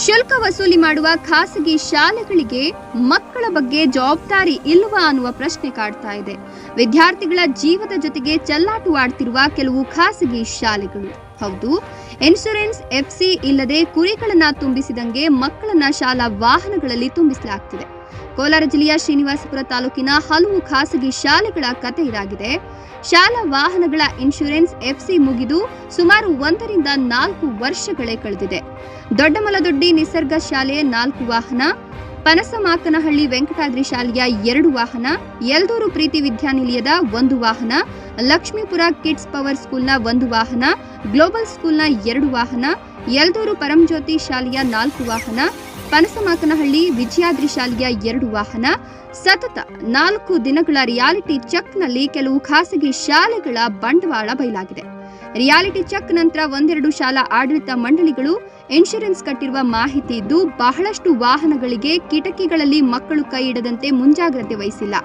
ಶುಲ್ಕ ವಸೂಲಿ ಮಾಡುವ ಖಾಸಗಿ ಶಾಲೆಗಳಿಗೆ ಮಕ್ಕಳ ಬಗ್ಗೆ ಜವಾಬ್ದಾರಿ ಇಲ್ವಾ ಅನ್ನುವ ಪ್ರಶ್ನೆ ಕಾಡ್ತಾ ಇದೆ. ವಿದ್ಯಾರ್ಥಿಗಳ ಜೀವದ ಜೊತೆಗೆ ಚೆಲ್ಲಾಟವಾಡ್ತಿರುವ ಕೆಲವು ಖಾಸಗಿ ಶಾಲೆಗಳು. ಹೌದು, ಇನ್ಶೂರೆನ್ಸ್ ಎಫ್ಸಿ ಇಲ್ಲದೆ ಕುರಿಗಳನ್ನ ತುಂಬಿಸಿದಂಗೆ ಮಕ್ಕಳನ್ನ ಶಾಲಾ ವಾಹನಗಳಲ್ಲಿ ತುಂಬಿಸಲಾಗ್ತಿದೆ. ಕೋಲಾರ ಜಿಲ್ಲೆಯ ಶ್ರೀನಿವಾಸಪುರ ತಾಲೂಕಿನ ಹಲವು ಖಾಸಗಿ ಶಾಲೆಗಳ ಕತೆ ಇದಾಗಿದೆ. ಶಾಲಾ ವಾಹನಗಳ ಇನ್ಶೂರೆನ್ಸ್ ಎಫ್ಸಿ ಮುಗಿದು ಸುಮಾರು 1 ರಿಂದ 4 ವರ್ಷಗಳೇ ಕಳೆದಿದೆ. ದೊಡ್ಡಮಲದೊಡ್ಡಿ ನಿಸರ್ಗ ಶಾಲೆ 4 ವಾಹನ, ಪನಸಮಾಕನಹಳ್ಳಿ ವೆಂಕಟಾದ್ರಿ ಶಾಲೆಯ 2 ವಾಹನ, ಯಲ್ದೂರು ಪ್ರೀತಿ ವಿದ್ಯಾನಿಲಯದ 1 ವಾಹನ, ಲಕ್ಷ್ಮೀಪುರ ಕಿಡ್ಸ್ ಪವರ್ ಸ್ಕೂಲ್ನ 1 ವಾಹನ, ಗ್ಲೋಬಲ್ ಸ್ಕೂಲ್ನ 2 ವಾಹನ, ಯಲ್ದೂರು ಪರಂಜ್ಯೋತಿ ಶಾಲೆಯ 4 ವಾಹನ, ಪನಸಮಾಕನಹಳ್ಳಿ ವಿಜಯಾದ್ರಿ ಶಾಲೆಯ 2 ವಾಹನ. ಸತತ 4 ದಿನಗಳ ರಿಯಾಲಿಟಿ ಚೆಕ್ನಲ್ಲಿ ಕೆಲವು ಖಾಸಗಿ ಶಾಲೆಗಳ ಬಂಡವಾಳ ಬಯಲಾಗಿದೆ. ರಿಯಾಲಿಟಿ ಚೆಕ್ ನಂತರ 1-2 ಶಾಲಾ ಆಡಳಿತ ಮಂಡಳಿಗಳು ಇನ್ಶೂರೆನ್ಸ್ ಕಟ್ಟಿರುವ ಮಾಹಿತಿ ಇದ್ದು, ಬಹಳಷ್ಟು ವಾಹನಗಳಿಗೆ ಕಿಟಕಿಗಳಲ್ಲಿ ಮಕ್ಕಳು ಕೈ ಇಡದಂತೆ ಮುಂಜಾಗ್ರತೆ ವಹಿಸಿಲ್ಲ.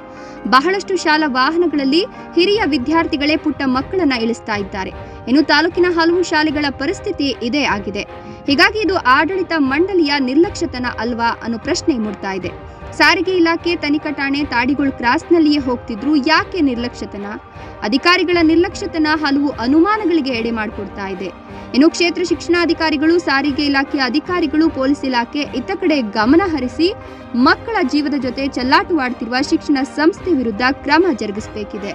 ಬಹಳಷ್ಟು ಶಾಲಾ ವಾಹನಗಳಲ್ಲಿ ಹಿರಿಯ ವಿದ್ಯಾರ್ಥಿಗಳೇ ಪುಟ್ಟ ಮಕ್ಕಳನ್ನ ಇಳಿಸ್ತಾ ಇದ್ದಾರೆ. ಇನ್ನು ತಾಲೂಕಿನ ಹಲವು ಶಾಲೆಗಳ ಪರಿಸ್ಥಿತಿ ಇದೇ ಆಗಿದೆ. ಹೀಗಾಗಿ ಇದು ಆಡಳಿತ ಮಂಡಳಿಯ ನಿರ್ಲಕ್ಷ್ಯತನ ಅಲ್ವಾ ಅನ್ನೋ ಪ್ರಶ್ನೆ ಮೂಡ್ತಾ ಇದೆ. ಸಾರಿಗೆ ಇಲಾಖೆ ತನಿಖಾ ಠಾಣೆ ತಾಡಿಗೋಳ್ ಕ್ರಾಸ್ನಲ್ಲಿಯೇ ಹೋಗ್ತಿದ್ರು, ಯಾಕೆ ನಿರ್ಲಕ್ಷ್ಯತನ? ಅಧಿಕಾರಿಗಳ ನಿರ್ಲಕ್ಷ್ಯತನ ಹಲವು ಅನುಮಾನಗಳಿಗೆ ಎಡೆ ಮಾಡಿಕೊಡ್ತಾ ಇದೆ. ಇನ್ನು ಕ್ಷೇತ್ರ ಶಿಕ್ಷಣಾಧಿಕಾರಿಗಳು, ಸಾರಿಗೆ ಇಲಾಖೆಯ ಅಧಿಕಾರಿಗಳು, ಪೊಲೀಸ್ ಇಲಾಖೆ ಇತ್ತ ಕಡೆ ಗಮನ ಹರಿಸಿ ಮಕ್ಕಳ ಜೀವದ ಜೊತೆ ಚೆಲ್ಲಾಟವಾಡ್ತಿರುವ ಶಿಕ್ಷಣ ಸಂಸ್ಥೆ ವಿರುದ್ಧ ಕ್ರಮ ಜರುಗಿಸಬೇಕಿದೆ.